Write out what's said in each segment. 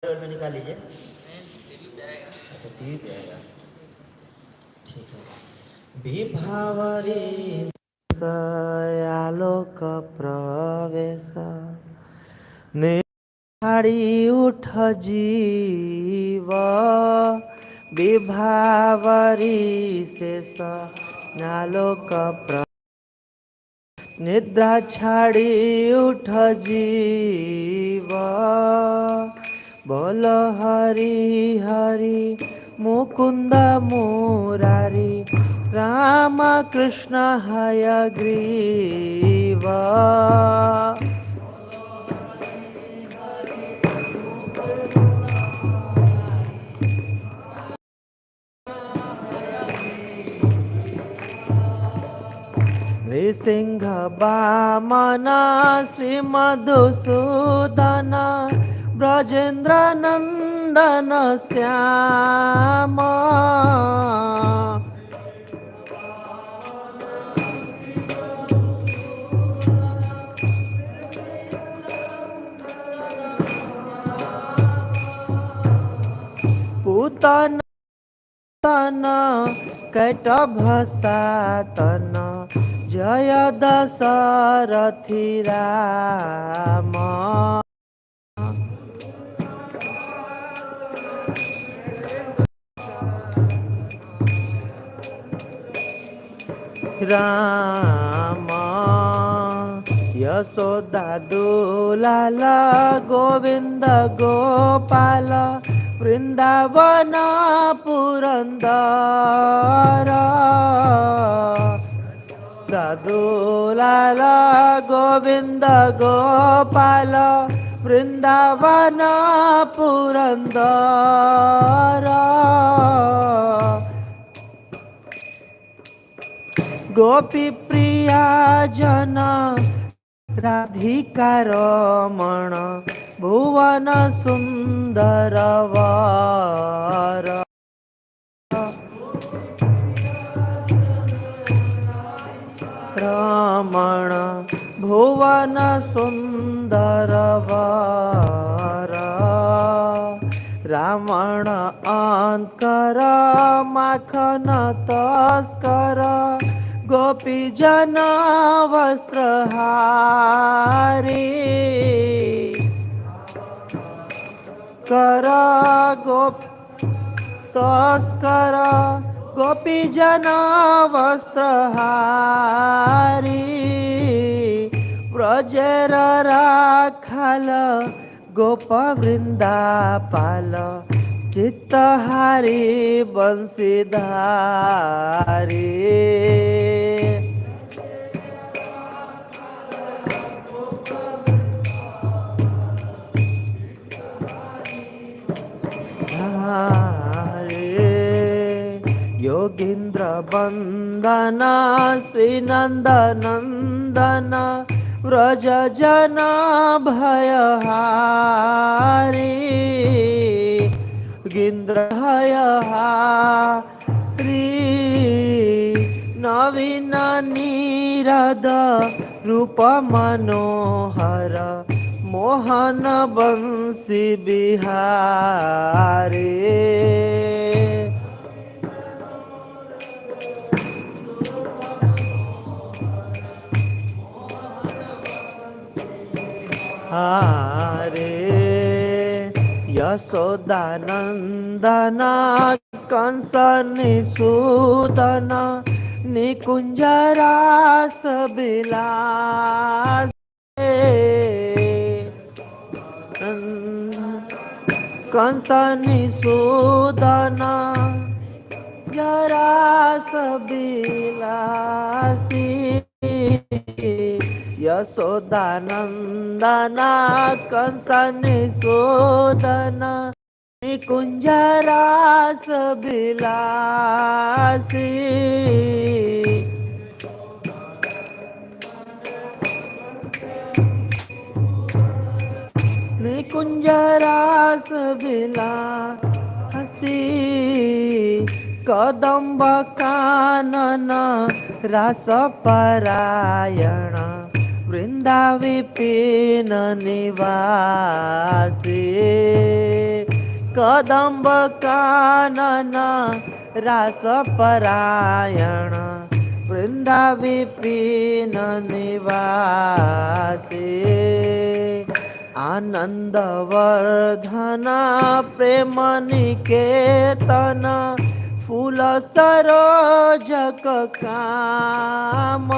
में निकाल लीजिए। अच्छा टीवी पे आएगा, ठीक है। विभावरी आलोक प्रवेश निहारी उठ जीव विभावरी शेष आलोक निद्रा छाड़ी उठ जीव बोल हरि हरि मुकुंद मुरारी राम कृष्ण हय ग्रीव नृसिंह वामन श्री मधुसूदन ब्रजेंद्र नंदन श्याम पूतन तन कैट भसातन जय दशरथी राम राम यशोदा दुलाल गोविंद गोपाल वृंदावन पुरंदर दुलाल गोविंद गोपाल वृंदावन पुरंदर गोपी प्रिया जन राधिका रमण भुवन सुंदर वर रमण भुवन सुंदर वर रावण अंकर माखन तस्कर गोपी जन वस्त्रहारी कर गोप तस्कर गोपी जन वस्त्रहारी ब्रजेर राखाल गोप वृंदापाल चित्तहारी बंशीधारी योगींद्र वंदन श्री नंद नंदन व्रज जन भयहारी गिंद्र हयहारी नवीन नीरद रूप मनोहर मोहन बंसी बिहारी हारे यशोदानंदन कंस निसूदन निकुंज रास बिलास कंस निसूदन जरास बिलासी यशोदानंदन कंस निसूदन निकुंज रास बिलासी निकुंज रास बिलासी कदम्ब कानन रास परायण वृंद वृंदाविपिन निवासी कदम्ब कानन रास परायण वृंदाविपिन निवासी आनंद वर्धन प्रेम निकेतन फूल सरोजक काम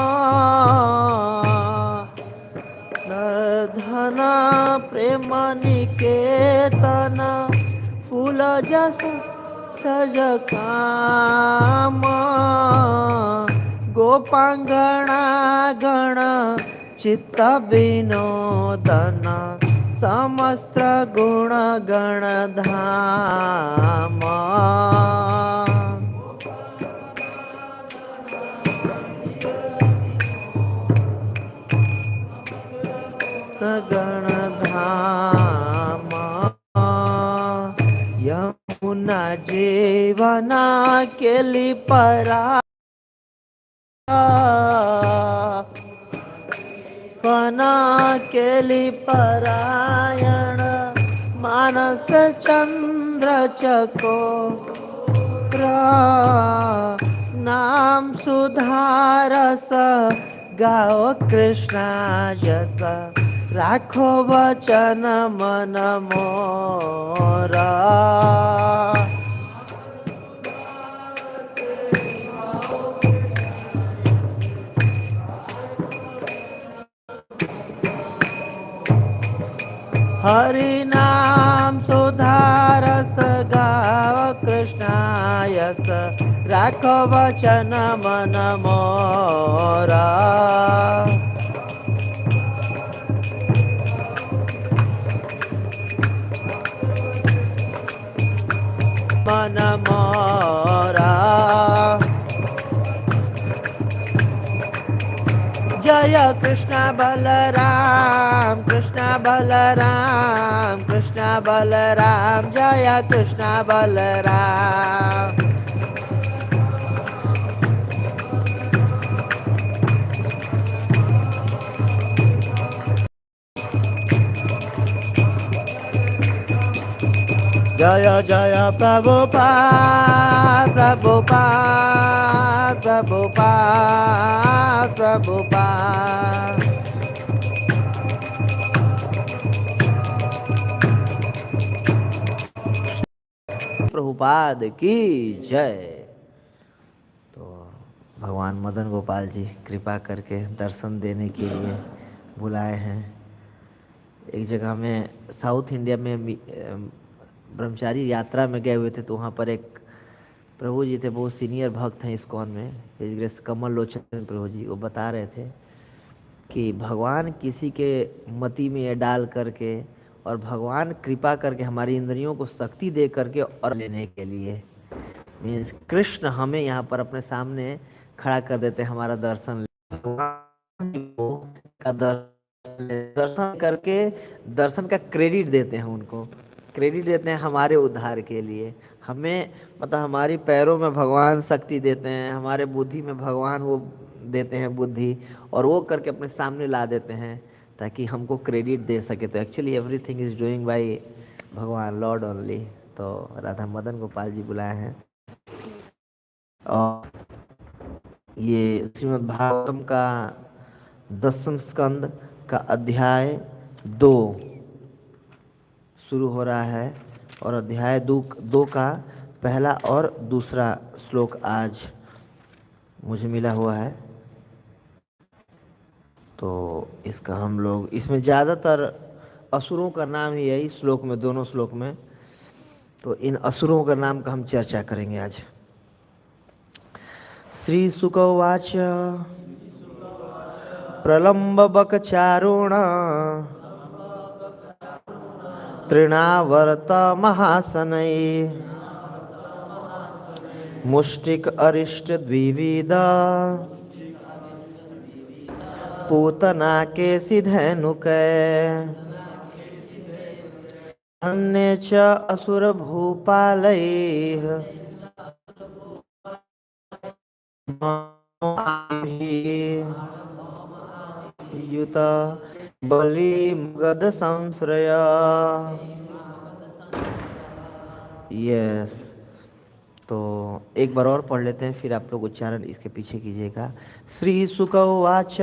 धन प्रेम निकेतन फूल जस सज काम गोपांगणा गण चित्त विनोदन समस्त गुण गण धाम गण धाम यमुना जीवना केली परा पना केली परायण मानस चंद्र चको नाम सुधारस गाओ कृष्णा जस राखो वचन मन मोरा हरि नाम सुधारस गाव कृष्णायस राखो वचन मन मोरा मन मोरा जय कृष्ण बलराम कृष्ण बलराम कृष्ण बलराम जय कृष्ण बलराम जय जय प्रभुपाद प्रभुपाद प्रभुपाद प्रभुपाद प्रभुपाद की जय। तो भगवान मदन गोपाल जी कृपा करके दर्शन देने के लिए बुलाए हैं। एक जगह में साउथ इंडिया में ब्रह्मचारी यात्रा में गए हुए थे, तो वहाँ पर एक प्रभु जी थे, बहुत सीनियर भक्त हैं इस्कॉन में, हिज ग्रेस कमल लोचन प्रभु जी। वो बता रहे थे कि भगवान किसी के मति में ये डाल करके और भगवान कृपा करके हमारी इंद्रियों को शक्ति दे करके और लेने के लिए मीन्स कृष्ण हमें यहाँ पर अपने सामने खड़ा कर देते हैं, हमारा दर्शन का दर्शन करके दर्शन का क्रेडिट देते हैं, उनको क्रेडिट देते हैं हमारे उद्धार के लिए। हमें मतलब हमारी पैरों में भगवान शक्ति देते हैं, हमारे बुद्धि में भगवान वो देते हैं बुद्धि, और वो करके अपने सामने ला देते हैं ताकि हमको क्रेडिट दे सके। तो actually everything is doing by भगवान लॉर्ड ओनली। तो राधा मदन गोपाल जी बुलाए हैं और ये श्रीमद् भागवतम का 10वें स्कंद का अध्याय 2 शुरू हो रहा है और अध्याय 2 का पहला और दूसरा श्लोक आज मुझे मिला हुआ है। तो इसका हम लोग इसमें ज़्यादातर असुरों का नाम ही यही श्लोक में, दोनों श्लोक में, तो इन असुरों का नाम का हम चर्चा करेंगे आज। श्री शुक उवाच प्रलंब बकचारुण तृणावर्त महासनये मुष्टिक अरिष्ट द्विविद पूतना के सिधैनुकै अन्ये च असुर भूपालैः युत बलि मगध संश्रय। यस, तो एक बार और पढ़ लेते हैं, फिर आप लोग उच्चारण इसके पीछे कीजिएगा। श्री शुक उवाच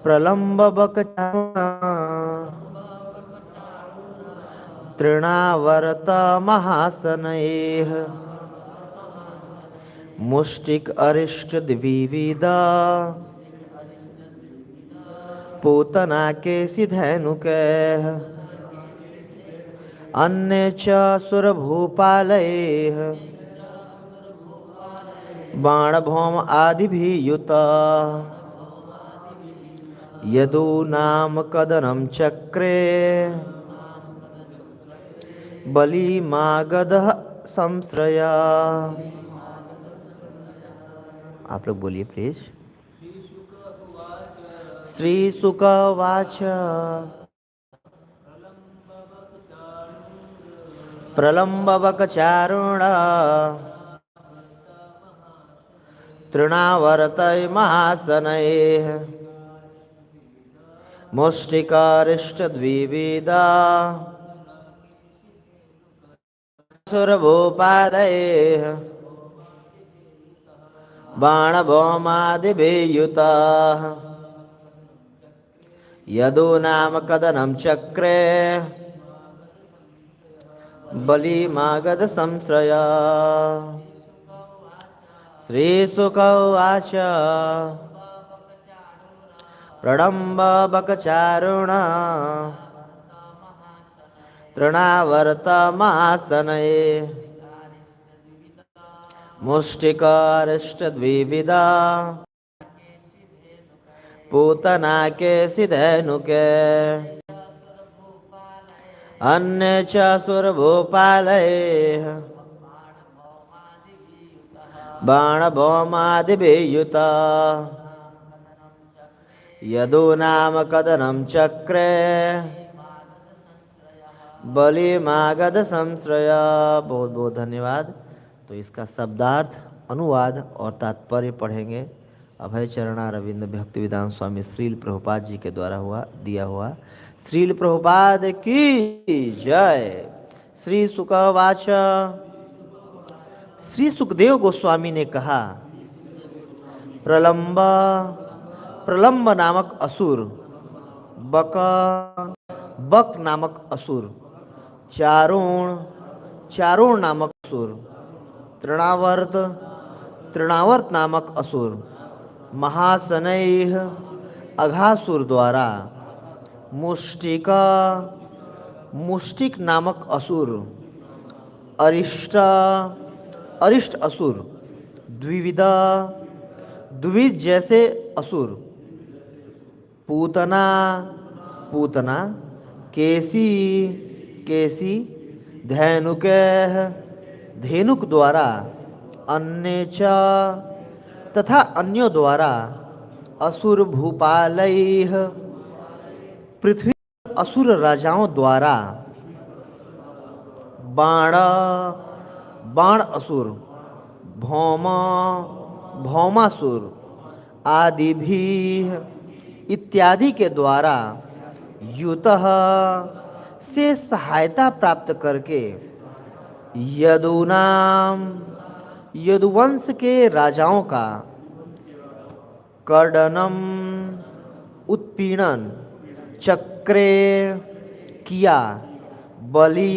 प्रलम्ब तृणावर्त महासनैः मुष्टिक अरिष्ट द्विविदा पूतना केसि धैनुकैः अन्ये च सुरभूपालैः बाणभौम आदिभिर्युता यदूनाम कदनं चक्रे बलिमागधः संश्रया। आप लोग बोलिए प्लीज। श्री शुक उवाच प्रलम्बवकचारुण तृणावर्तय महासनैः मुष्टिकारिष्टद्विविदा सुरभूपादैः बाणभौमादिभिर्युताः यदूनाम कदनं चक्रे बलिमागध संश्रया। श्रीशुक उवाच प्रलम्बवकचारुण तृणावर्त महासनैः मुष्टिकारिष्टद्विविदा पूतना केसि धैनुकैः अन्ये च सुरभूपालैः बाणभौमादिभिर्युता यदूनाम कदनं चक्रे बलिमागध संश्रया। बहुत बहुत धन्यवाद। तो इसका शब्दार्थ, अनुवाद और तात्पर्य पढ़ेंगे अभय चरणारविंद भक्ति वेदांत स्वामी श्रील प्रभुपाद जी के द्वारा दिया हुआ। श्रील प्रभुपाद की जय। श्री शुक उवाच श्री सुखदेव गोस्वामी ने कहा, प्रलम्ब नामक असुर, बक नामक असुर, चारुण नामक असुर, तृणावर्त नामक असुर, महासनैः अघासुर द्वारा, मुष्टिक नामक असुर, अरिष्ट असुर, द्विविद जैसे असुर, पूतना केसी धेनुक द्वारा, अन्य च तथा अन्यों द्वारा, असुर भूपालैः पृथ्वी असुर राजाओं द्वारा, बाण असुर, भौमासुर आदि भी इत्यादि के द्वारा, युतः से सहायता प्राप्त करके, यदुवंश के राजाओं का कर्दनम उत्पीड़न चक्रे किया, बलि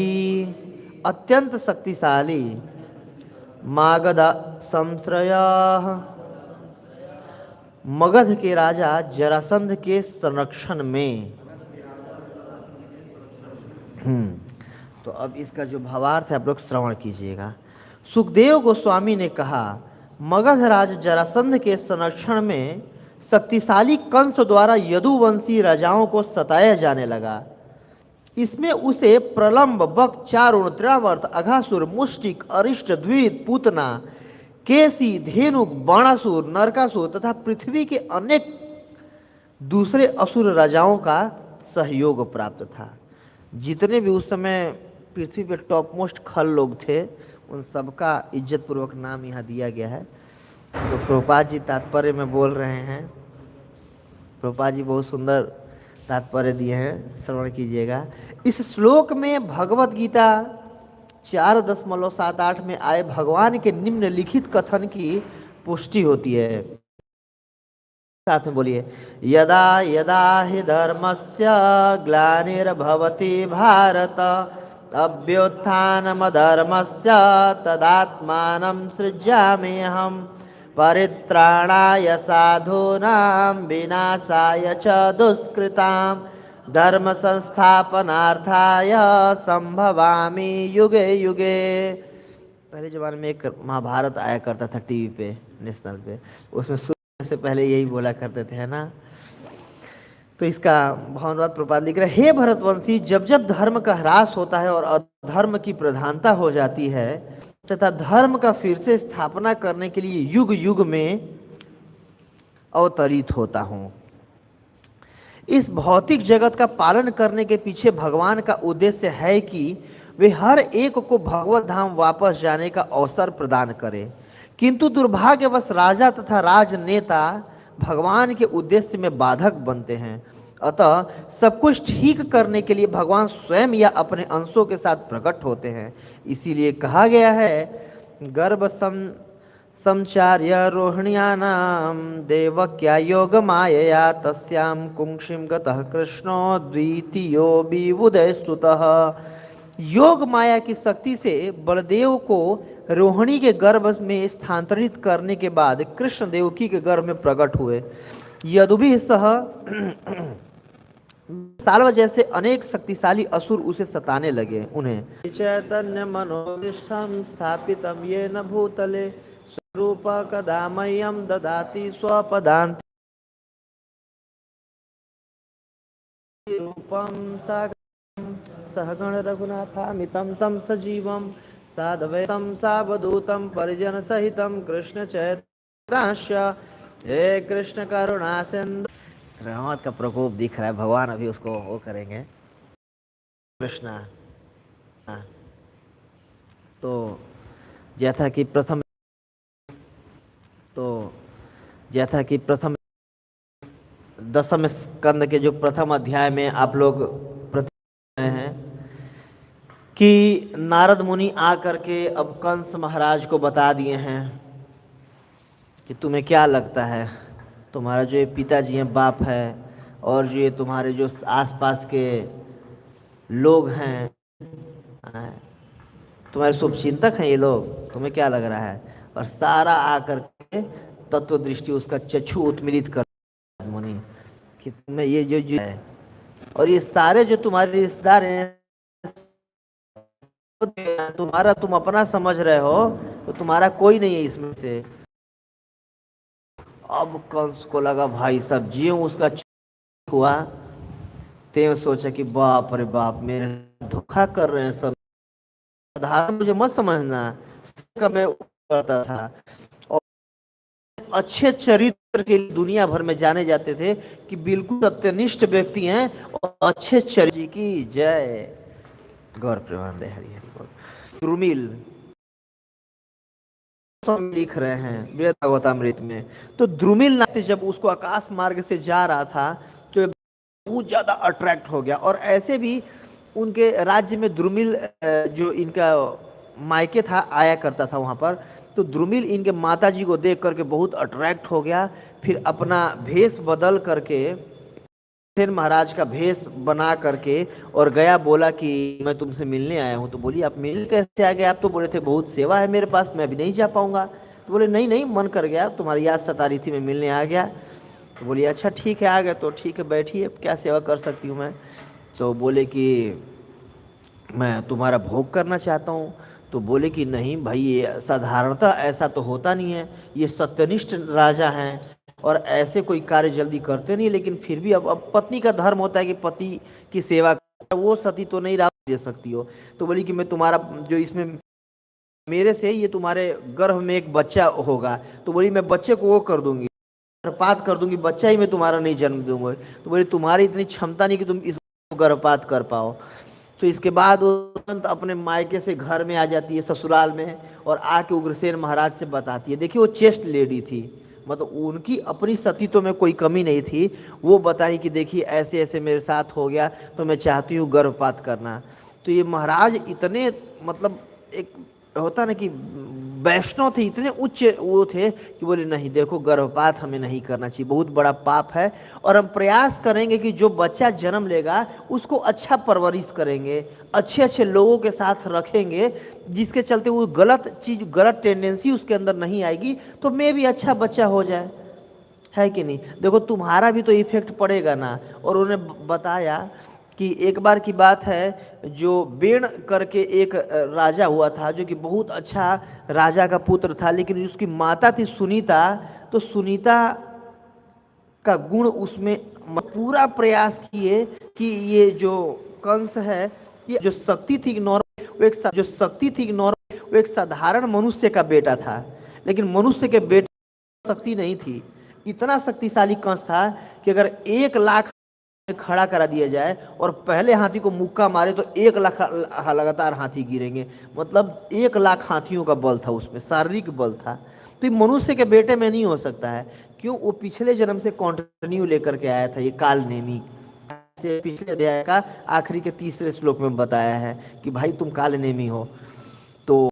अत्यंत शक्तिशाली, मागध संश्रया मगध के राजा जरासंध के संरक्षण में। तो अब इसका जो भावार्थ है आप लोग श्रवण कीजिएगा। सुखदेव गोस्वामी ने कहा, मगध राज जरासंध के संरक्षण में शक्तिशाली कंस द्वारा यदुवंशी राजाओं को सताया जाने लगा। इसमें उसे प्रलम्ब, बक, चारुण, तृणावर्त, अघासुर, मुष्टिक, अरिष्ट, द्विविद, पूतना, केसी, धेनुक, बाणासुर, नरकासुर तथा पृथ्वी के अनेक दूसरे असुर राजाओं का सहयोग प्राप्त था। जितने भी उस समय पृथ्वी पे टॉप मोस्ट खल लोग थे, उन सबका इज्जत पूर्वक नाम यहाँ दिया गया है। तो प्रभुपाद जी तात्पर्य में बोल रहे हैं प्रभुपाद जी बहुत सुंदर तात्पर्य दिए हैं, श्रवण कीजिएगा। इस श्लोक में भगवत गीता 4.78 में आए भगवान के निम्नलिखित कथन की पुष्टि होती है। साथ में बोलिए, यदा यदा हि धर्मस्य ग्लानिर्भवति भारत अभ्युत्थानमधर्मस्य तदात्मानं सृजाम्यहम् परित्राणाय साधूनां विनाशाय च दुष्कृतां धर्म संस्थापनार्थाय संभवामि युगे युगे। पहले जमाने में एक महाभारत आया करता था टीवी पे, नेशनल पे, उसमें से पहले यही बोला करते थे, है ना। तो इसका भावानुवाद प्रपात लिख रहे, हे भरतवंशी, जब जब धर्म का ह्रास होता है और अधर्म की प्रधानता हो जाती है तथा धर्म का फिर से स्थापना करने के लिए युग युग में अवतरित होता हूं। इस भौतिक जगत का पालन करने के पीछे भगवान का उद्देश्य है कि वे हर एक को भगवत धाम वापस जाने का अवसर प्रदान करें, किंतु दुर्भाग्यवश राजा तथा राजनेता भगवान के उद्देश्य में बाधक बनते हैं। अतः सब कुछ ठीक करने के लिए भगवान स्वयं या अपने अंशों के साथ प्रकट होते हैं। इसीलिए कहा गया है, गर्भ संचार्य रोहिण्यानां देवक्या योग मायया तस्याम कुंक्षिम गतः कृष्णो द्वितीयो विबुधे स्तुतः। योग माया की शक्ति से बलदेव को रोहिणी के गर्भ में स्थानांतरित करने के बाद कृष्ण देवकी के गर्भ में प्रकट हुए। यदुभिः सह साल्व जैसे अनेक शक्तिशाली असुर उसे सताने लगे। उन्हें चैतन्य मनोदिष्ठम स्थापितम येन भूतले स्वरूप कदा मह्यम ददाति स्वपदान्त रूपम सहगण रघुनाथामितं तं सजीवं साधवैतं सावधूतं परिजन सहितं कृष्ण चैतन्य। हे कृष्ण करुणा सिंधु। रहमत का प्रकोप दिख रहा है, भगवान अभी उसको वो करेंगे। कृष्णा तो जैसा कि प्रथम दसम स्कंद के जो प्रथम अध्याय में आप लोग हैं कि नारद मुनि आकर के अब कंस महाराज को बता दिए हैं कि तुम्हें क्या लगता है, तुम्हारा जो ये पिताजी हैं, बाप है, और जो ये तुम्हारे जो आसपास के लोग हैं, तुम्हारे शुभचिंतक हैं ये लोग, तुम्हें क्या लग रहा है? और सारा आकर के तत्व दृष्टि उसका चक्षु उत्मीलित कर मुनि कि तुम्हें ये जो है, और ये सारे जो तुम्हारे रिश्तेदार हैं, तुम अपना समझ रहे हो, तो तुम्हारा कोई नहीं है इसमें से। अब कंस को लगा भाई साहब जियो उसका हुआ, ते सोचा कि बाप रे बाप, मेरे धोखा कर रहे हैं सब, साधारण मुझे मत समझना, मैं करता था। और अच्छे चरित्र के दुनिया भर में जाने जाते थे कि बिल्कुल सत्यनिष्ठ व्यक्ति हैं और अच्छे चरित्र की जय। गौर प्रेमानंद हरि हरि बोल। द्रुमिल लिख रहे हैं बृहद भागवतामृत में, तो द्रुमिल नाथ जब उसको आकाश मार्ग से जा रहा था तो बहुत ज्यादा अट्रैक्ट हो गया। और ऐसे भी उनके राज्य में द्रुमिल जो इनका मायके था आया करता था वहां पर, तो द्रुमिल इनके माताजी को देख करके बहुत अट्रैक्ट हो गया। फिर अपना भेष बदल करके, सेन महाराज का भेष बना करके और गया, बोला कि मैं तुमसे मिलने आया हूँ। तो बोली आप मिल कैसे आ गए? आप तो बोले थे बहुत सेवा है मेरे पास, मैं अभी नहीं जा पाऊंगा। तो बोले नहीं नहीं, मन कर गया, तुम्हारी याद सता रही थी, मैं मिलने आ गया। तो बोली अच्छा ठीक है, आ गए तो ठीक है, बैठिए, क्या सेवा कर सकती हूँ मैं? तो बोले कि मैं तुम्हारा भोग करना चाहता हूँ। तो बोले कि नहीं भाई, ये साधारणतः ऐसा तो होता नहीं है, ये सत्यनिष्ठ राजा हैं और ऐसे कोई कार्य जल्दी करते नहीं, लेकिन फिर भी अब पत्नी का धर्म होता है कि पति की सेवा, वो सती तो नहीं दे सकती हो। तो बोली कि मैं तुम्हारा जो इसमें मेरे से ये तुम्हारे गर्भ में एक बच्चा होगा, तो बोली मैं बच्चे को वो कर दूंगी, गर्भपात कर दूंगी, बच्चा ही मैं तुम्हारा नहीं जन्म दूंगा। तो बोली तुम्हारी इतनी क्षमता नहीं कि तुम इसको गर्भपात कर पाओ। तो इसके बाद वो तुरंत अपने मायके से घर में आ जाती है, ससुराल में, और आके उग्रसेन महाराज से बताती है। देखिए वो चेस्ट लेडी थी, मतलब उनकी अपनी सतीत्व में कोई कमी नहीं थी। वो बताई कि देखिए ऐसे ऐसे मेरे साथ हो गया, तो मैं चाहती हूँ गर्भपात करना। तो ये महाराज इतने मतलब एक होता ना कि वैष्णव थे, इतने उच्च वो थे कि बोले नहीं देखो गर्भपात हमें नहीं करना चाहिए, बहुत बड़ा पाप है। और हम प्रयास करेंगे कि जो बच्चा जन्म लेगा उसको अच्छा परवरिश करेंगे, अच्छे अच्छे लोगों के साथ रखेंगे, जिसके चलते वो गलत चीज, गलत टेंडेंसी उसके अंदर नहीं आएगी, तो मैं भी अच्छा बच्चा हो जाए, है कि नहीं। देखो तुम्हारा भी तो इफेक्ट पड़ेगा ना। और उन्हें बताया कि एक बार की बात है, जो बेण करके एक राजा हुआ था, जो कि बहुत अच्छा राजा का पुत्र था, लेकिन उसकी माता थी सुनीता। तो सुनीता का गुण उसमें पूरा प्रयास किए कि ये जो कंस है, ये जो शक्ति थी नॉर्मल, जो शक्ति थी नॉर्मल, वो एक साधारण मनुष्य का बेटा था, लेकिन मनुष्य के बेटे शक्ति नहीं थी। इतना शक्तिशाली कंस था कि अगर 1 लाख खड़ा करा दिया जाए और पहले हाथी को मुक्का मारे तो 1 लाख लगातार हाथी गिरेंगे। मतलब 1 लाख हाथियों का बल था उसमें, शारीरिक बल था। तो ये मनुष्य के बेटे में नहीं हो सकता है। क्यों? वो पिछले जन्म से कंटिन्यू लेकर के आया था ये काल नेमी से। पिछले अध्याय का आखिरी के तीसरे श्लोक में बताया है कि भाई तुम काल नेमी हो। तो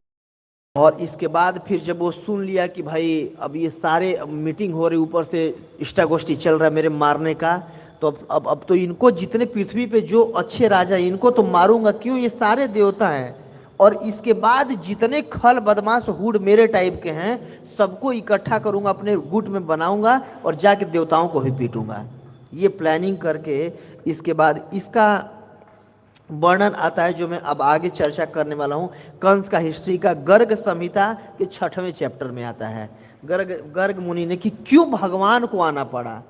और इसके बाद फिर जब वो सुन लिया कि भाई अब ये सारे मीटिंग हो रही, ऊपर से इष्टागोष्ठी चल रहा है मेरे मारने का, तो अब तो इनको जितने पृथ्वी पे जो अच्छे राजा हैं इनको तो मारूंगा, क्यों ये सारे देवता हैं। और इसके बाद जितने खल बदमाश हुड मेरे टाइप के हैं सबको इकट्ठा करूंगा, अपने गुट में बनाऊंगा और जाके देवताओं को भी पीटूंगा। ये प्लानिंग करके इसके बाद इसका वर्णन आता है जो मैं अब आगे चर्चा करने वाला हूँ। कंस का हिस्ट्री का गर्ग संहिता के 6वें चैप्टर में आता है। गर्ग मुनि ने कि क्यों भगवान को आना पड़ा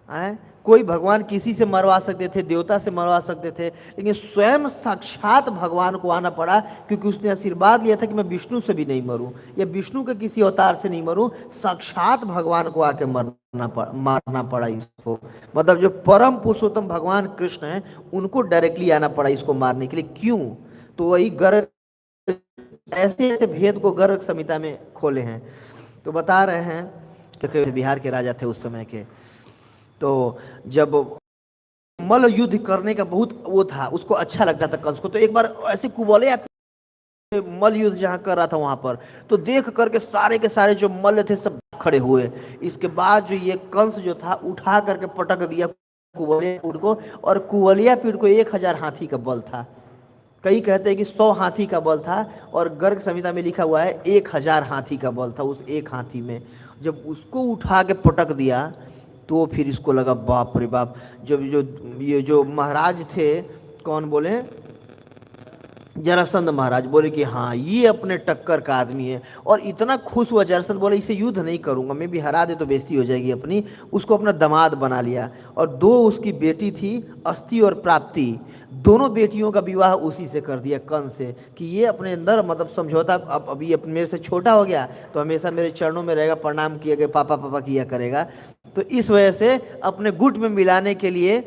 है। कोई भगवान किसी से मरवा सकते थे, देवता से मरवा सकते थे, लेकिन स्वयं साक्षात भगवान को आना पड़ा, क्योंकि उसने आशीर्वाद लिया था कि मैं विष्णु से भी नहीं मरूं या विष्णु के किसी अवतार से नहीं मरूं, साक्षात भगवान को आके मारना पड़ा इसको। मतलब जो परम पुरुषोत्तम भगवान कृष्ण है उनको डायरेक्टली आना पड़ा इसको मारने के लिए। क्यों? तो वही गर्ग, ऐसे ऐसे भेद को गर्ग संहिता में खोले हैं। तो बता रहे हैं कि बिहार के राजा थे उस समय के, तो जब मल्ल युद्ध करने का बहुत वो था, उसको अच्छा लगता था कंस को। तो एक बार ऐसे कुबले मल्ल युद्ध जहाँ कर रहा था वहां पर, तो देख करके सारे के सारे जो मल्ल थे सब खड़े हुए। इसके बाद जो ये कंस जो था उठा करके पटक दिया कुबलिया पीठ को, और कुबलिया पीठ को 1000 हाथी का बल था। कई कहते हैं कि 100 हाथी का बल था, और गर्ग संहिता में लिखा हुआ है 1000 हाथी का बल था उस एक हाथी में। जब उसको उठा के पटक दिया तो फिर इसको लगा बाप रे बाप। जब जो ये जो महाराज थे, कौन बोले, जरासंध महाराज बोले कि हाँ ये अपने टक्कर का आदमी है। और इतना खुश हुआ जरासंध, बोले इसे युद्ध नहीं करूंगा, मैं भी हरा दे तो बेइज्जती हो जाएगी अपनी। उसको अपना दामाद बना लिया। और 2 उसकी बेटी थी, अस्थि और प्राप्ति, दोनों बेटियों का विवाह उसी से कर दिया, कंस से, कि ये अपने अंदर मतलब समझौता, अब अभी मेरे से छोटा हो गया तो हमेशा मेरे चरणों में रहेगा, प्रणाम किया गया, पापा पापा किया करेगा। तो इस वजह से अपने गुट में मिलाने के लिए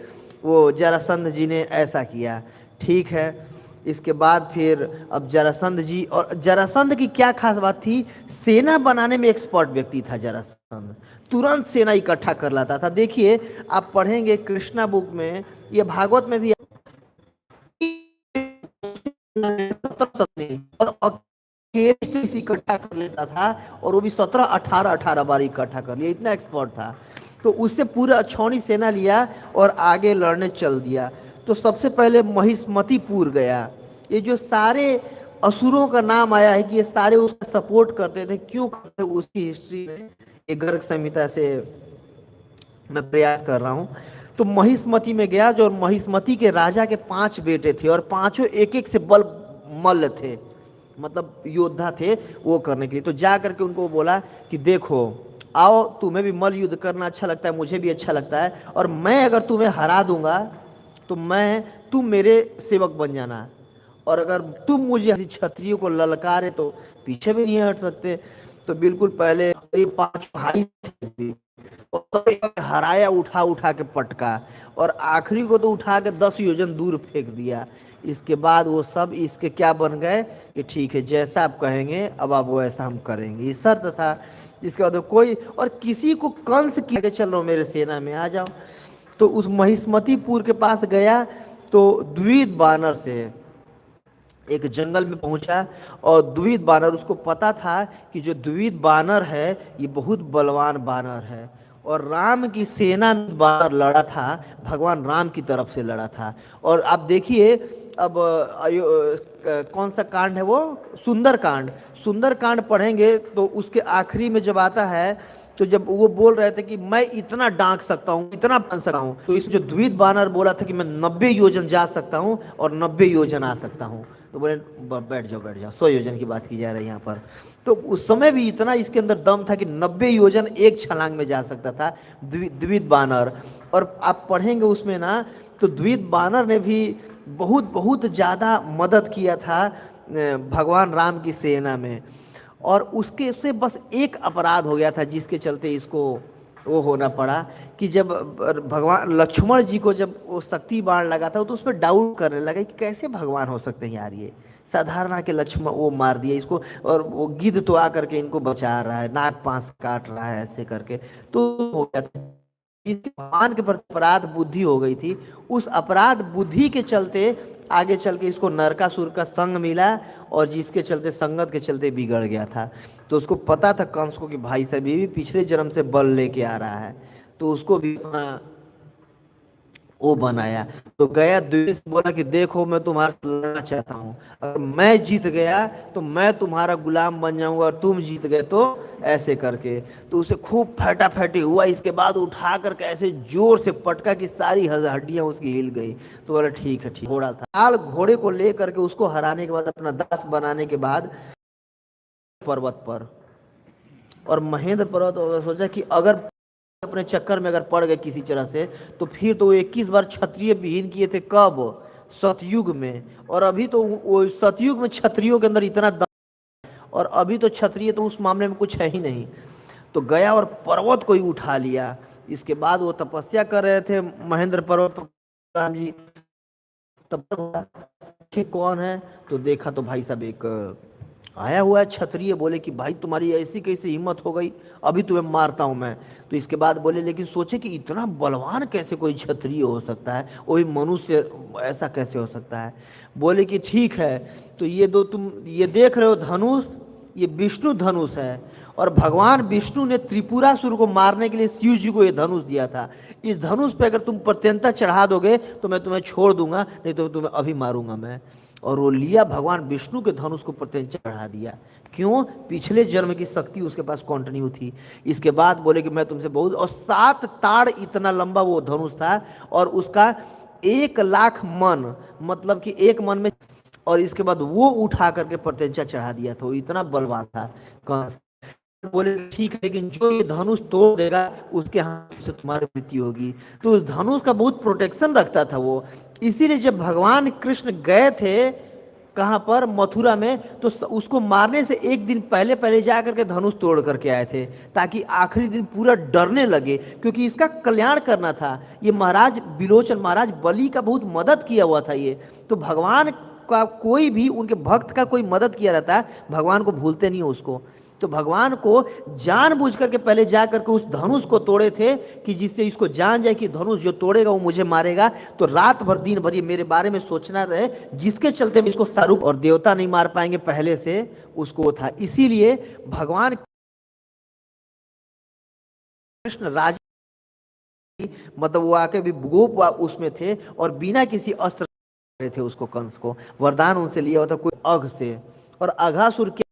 वो जरासंध जी ने ऐसा किया। ठीक है। इसके बाद फिर अब जरासंध जी, और जरासंध की क्या खास बात थी, सेना बनाने में एक्सपर्ट व्यक्ति था जरासंध, तुरंत सेना इकट्ठा कर लाता था। देखिए आप पढ़ेंगे कृष्णा बुक में, ये भागवत में भी, और इकट्ठा कर लेता था, और वो भी 17-18 बार इकट्ठा कर लिया, इतना एक्सपर्ट था। तो उससे पूरा छौनी सेना लिया और आगे लड़ने चल दिया। तो सबसे पहले महिष्मतिपुर गया। ये जो सारे असुरों का नाम आया है कि ये सारे उसका सपोर्ट करते थे, क्यों करते, उसकी हिस्ट्री में ये गर्ग संहिता से मैं प्रयास कर रहा हूं। तो महिष्मति में गया, जो महिष्मति के राजा के 5 बेटे थे, और पांचों एक एक से बल मल्ल थे, मतलब योद्धा थे वो करने के लिए। तो जा करके उनको बोला कि देखो आओ, तुम्हें भी मल्ल युद्ध करना अच्छा लगता है, मुझे भी अच्छा लगता है, और मैं अगर तुम्हें हरा दूंगा तो तुम मेरे सेवक बन जाना, और अगर तुम मुझे क्षत्रियों को ललकारे तो पीछे भी नहीं हट सकते। तो बिल्कुल पहले 5 भाई थे, हराया, उठा उठा के पटका, और आखिरी को तो उठा के 10 योजन दूर फेंक दिया इसके बाद वो सब इसके क्या बन गए कि ठीक है जैसा आप कहेंगे अब आप वैसा हम करेंगे, ये शर्त था। इसके बाद कोई और किसी को कंस किया के चल रहा हूँ मेरे सेना में आ जाओ। तो उस महिष्मतीपुर के पास गया तो द्विविद बानर से एक जंगल में पहुंचा और द्विविद बानर, उसको पता था कि जो द्विविद बानर है ये बहुत बलवान बानर है और राम की सेना में बानर लड़ा था, भगवान राम की तरफ से लड़ा था। और आप देखिए अब कौन सा कांड है वो, सुंदर कांड। सुंदर कांड पढ़ेंगे तो उसके आखिरी में जब आता है तो जब वो बोल रहे थे कि मैं इतना डांक सकता हूँ, इतना बन सकता हूँ, तो इस जो द्विविद बानर बोला था कि मैं 90 योजन जा सकता हूँ और 90 योजन आ सकता हूँ, तो बोले बैठ जाओ बैठ जाओ, 100 योजन की बात की जा रही है यहाँ पर। तो उस समय भी इतना इसके अंदर दम था कि 90 योजन एक छलांग में जा सकता था द्विविद बानर। और आप पढ़ेंगे उसमें ना तो द्विविद बानर ने भी बहुत बहुत ज़्यादा मदद किया था भगवान राम की सेना में। और उसके से बस एक अपराध हो गया था जिसके चलते इसको वो होना पड़ा कि जब भगवान लक्ष्मण जी को जब वो शक्ति बाण लगा था तो उस पर डाउट करने लगा कि कैसे भगवान हो सकते हैं यार, ये साधारण आके लक्ष्मण वो मार दिया इसको और वो गिद्ध तो आकर के इनको बचा रहा है, नाक पांस काट रहा है ऐसे करके, तो हो गया था। जिसके भगवान के प्रति अपराध बुद्धि हो गई थी, उस अपराध बुद्धि के चलते आगे चल के इसको नरकासुर का संग मिला और जिसके चलते संगत के चलते बिगड़ गया था। तो उसको पता था कंस को कि भाई साहब ये भी पिछले जन्म से बल लेके आ रहा है, तो उसको भी वो बनाया। तो गया द्विविद से बोला कि देखो मैं तुम्हारे साथ लड़ना चाहता हूँ, अगर मैं जीत गया तो मैं तुम्हारा गुलाम बन जाऊंगा और तुम जीत गए तो ऐसे करके। तो उसे खूब फटाफटी हुआ, इसके बाद उठा करके ऐसे जोर से पटका कि सारी हड्डियां उसकी हिल गई। तो बोला ठीक है ठीक। घोड़ा था, लाल घोड़े को ले करके उसको हराने के बाद अपना दास बनाने के बाद पर्वत पर, और महेंद्र पर्वत सोचा कि अगर अपने चक्कर में अगर पड़ गए किसी तरह से तो फिर तो वो 21 बार क्षत्रिय विहीन किए थे, कब, सतयुग में। और अभी तो वो सतयुग में क्षत्रियों के अंदर इतना दम, और अभी तो क्षत्रिय तो उस मामले में कुछ है ही नहीं। तो गया और पर्वत को ही उठा लिया। इसके बाद वो तपस्या कर रहे थे महेंद्र पर्वत पर, राम जी तब कौन है, तो देखा तो भाई साहब एक आया हुआ है क्षत्रिय। बोले कि भाई तुम्हारी ऐसी कैसी हिम्मत हो गई, अभी तुम्हें मारता हूं मैं। तो इसके बाद बोले लेकिन सोचे कि इतना बलवान कैसे कोई क्षत्रिय हो सकता है, वही मनुष्य ऐसा कैसे हो सकता है। बोले कि ठीक है, तो ये दो तुम ये देख रहे हो धनुष, ये विष्णु धनुष है, और भगवान विष्णु ने त्रिपुरासुर को मारने के लिए शिव जी को ये धनुष दिया था। इस धनुष पे अगर तुम प्रत्यंता चढ़ा दोगे तो मैं तुम्हें छोड़ दूंगा, नहीं तो तुम्हें अभी मारूंगा मैं। और वो लिया भगवान विष्णु के धनुष को प्रत्यंता चढ़ा दिया। क्यों, पिछले जन्म की शक्ति उसके पास कंटिन्यू थी। इसके बाद बोले कि मैं तुमसे बहुत, और 7 ताड़ इतना लंबा वो धनुष था, और उसका 1 लाख मन, मतलब कि एक मन में, और इसके बाद वो उठा करके प्रत्यंचा चढ़ा दिया था। वो इतना बलवान था कंस। बोले ठीक है, लेकिन जो ये धनुष तोड़ देगा उसके हाथ से तुम्हारी मृत्यु होगी। तो उस धनुष का बहुत प्रोटेक्शन रखता था वो। इसीलिए जब भगवान कृष्ण गए थे कहाँ पर, मथुरा में, तो उसको मारने से एक दिन पहले पहले जा करके धनुष तोड़ करके आए थे, ताकि आखिरी दिन पूरा डरने लगे, क्योंकि इसका कल्याण करना था। ये महाराज बिलोचन, महाराज बलि का बहुत मदद किया हुआ था ये। तो भगवान का कोई भी उनके भक्त का कोई मदद किया रहता है, भगवान को भूलते नहीं उसको। तो भगवान को जानबूझ करके पहले जा करके उस धनुष को तोड़े थे कि जिससे इसको जान जाए कि धनुष जो तोड़ेगा वो मुझे मारेगा। तो रात भर दिन भर ये मेरे बारे में सोचना रहे, जिसके चलते मैं इसको सारूप और देवता नहीं मार पाएंगे पहले से उसको था। इसीलिए भगवान कृष्ण राज, मतलब वो आके भी गोप उसमें थे और बिना किसी अस्त्र थे उसको, कंस को वरदान उनसे लिया होता कोई अघ से। और अघासुर के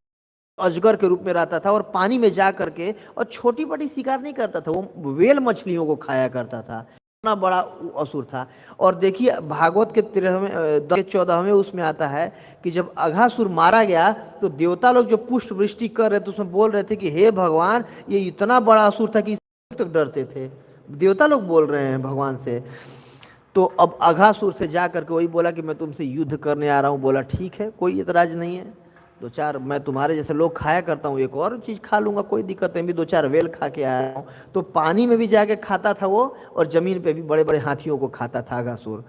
अजगर के रूप में रहता था और पानी में जा करके, और छोटी बड़ी शिकार नहीं करता था, वो वेल मछलियों को खाया करता था, इतना बड़ा असुर था। और देखिए भागवत के 14वें उसमें आता है कि जब अघासुर मारा गया तो देवता लोग जो पुष्प वृष्टि कर रहे थे उसमें बोल रहे थे कि हे भगवान, ये इतना बड़ा असुर था कि तक डरते थे। देवता लोग बोल रहे हैं भगवान से। तो अब अघासुर से जा करके वही बोला कि मैं तुमसे युद्ध करने आ रहा हूँ। बोला ठीक है, कोई इतराज नहीं है, 2-4 मैं तुम्हारे जैसे लोग खाया करता हूँ, एक और चीज़ खा लूँगा, कोई दिक्कत नहीं। भी 2-4 वेल खा के आया हूँ। तो पानी में भी जाके खाता था वो, और जमीन पे भी बड़े बड़े हाथियों को खाता था अघासुर।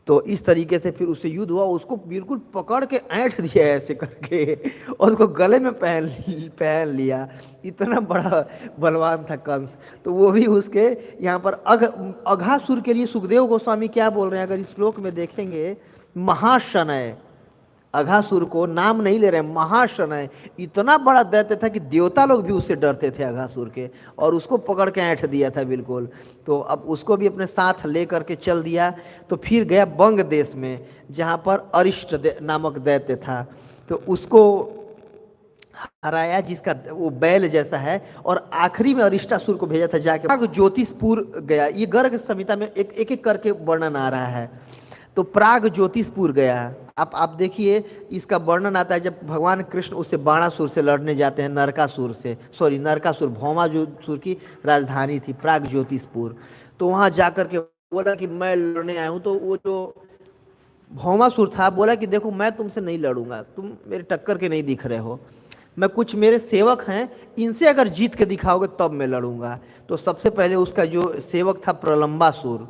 तो इस तरीके से फिर उससे युद्ध हुआ, उसको बिल्कुल पकड़ के ऐंठ दिया ऐसे करके और उसको गले में पहन लिया। इतना बड़ा बलवान था कंस। तो वो भी उसके यहाँ पर अघासुर के लिए सुखदेव गोस्वामी क्या बोल रहे हैं, अगर इस श्लोक में देखेंगे, महाशनय, अघासुर को नाम नहीं ले रहे, महाशनय, इतना बड़ा दैत्य था कि देवता लोग भी उससे डरते थे अघासुर के, और उसको पकड़ के ऐंठ दिया था बिल्कुल। तो अब उसको भी अपने साथ ले करके चल दिया। तो फिर गया बंग देश में, जहाँ पर अरिष्ट नामक दैत्य था, तो उसको हराया, जिसका वो बैल जैसा है। और आखिरी में अरिष्टासुर को भेजा था जाके ज्योतिषपुर गया। ये गर्ग संहिता में एक एक करके वर्णन आ रहा है। तो प्राग ज्योतिषपुर गया। आप देखिए, इसका वर्णन आता है जब भगवान कृष्ण उससे बाणासुर से लड़ने जाते हैं, नरकासुर से, सॉरी नरकासुर, भौमासुर की राजधानी थी प्राग ज्योतिषपुर। तो वहां जाकर के बोला कि मैं लड़ने आया हूं। तो वो जो भौमासुर था बोला कि देखो मैं तुमसे नहीं लड़ूंगा, तुम मेरे टक्कर के नहीं दिख रहे हो, मैं कुछ मेरे सेवक हैं, इनसे अगर जीत के दिखाओगे तब मैं लड़ूंगा। तो सबसे पहले उसका जो सेवक था प्रलंबासुर,